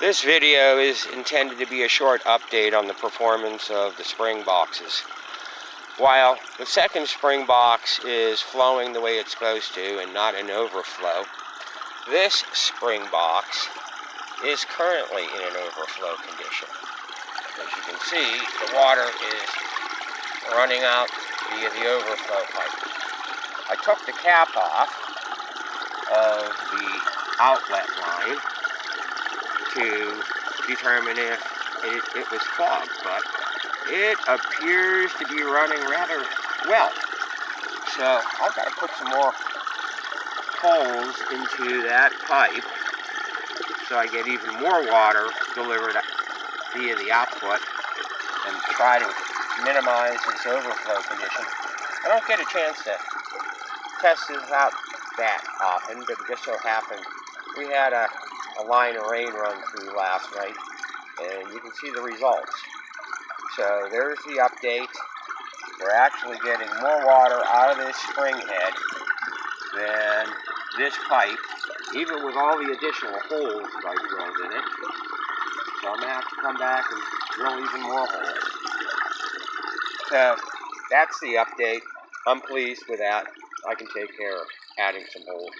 This video is intended to be a short update on the performance of the spring boxes. While the second spring box is flowing the way it's supposed to and not an overflow, this spring box is currently in an overflow condition. As you can see, the water is running out via the overflow pipe. I took the cap off of the outlet line to determine if it was clogged, but it appears to be running rather well. So I've got to put some more holes into that pipe so I get even more water delivered via the output and try to minimize this overflow condition. I don't get a chance to test this out that often, but it just so happened we had a line of rain run through last night, and you can see the results. So there's the update. We're actually getting more water out of this spring head than this pipe, even with all the additional holes that I drilled in it. So I'm going to have to come back and drill even more holes. So that's the update. I'm pleased with that. I can take care of adding some holes.